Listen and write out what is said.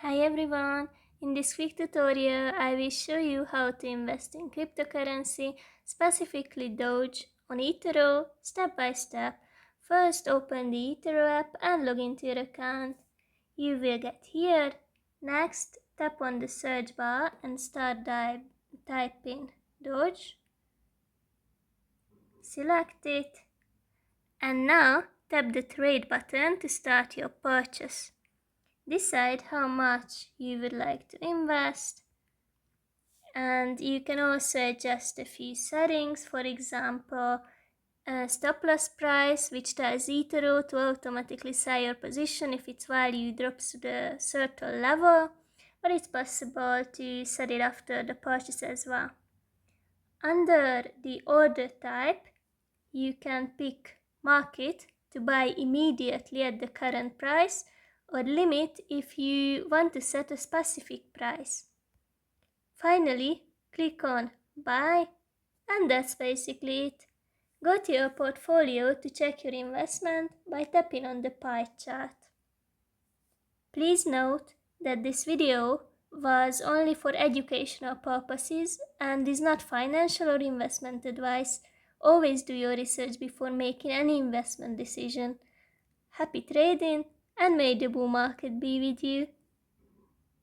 Hi everyone! In this quick tutorial, I will show you how to invest in cryptocurrency, specifically Doge, on eToro step by step. First, open the eToro app and log into your account. You will get here. Next, tap on the search bar and start typing Doge. Select it. And now, tap the trade button to start your purchase. Decide how much you would like to invest, and you can also adjust a few settings, for example stop loss price, which tells eToro to automatically sell your position if its value drops to the certain level, or it's possible to set it after the purchase as well. Under the order type, you can pick market to buy immediately at the current price, or limit if you want to set a specific price. Finally, click on buy, and that's basically it. Go to your portfolio to check your investment by tapping on the pie chart. Please note that this video was only for educational purposes and is not financial or investment advice. Always do your research before making any investment decision. Happy trading, and may the bull market be with you.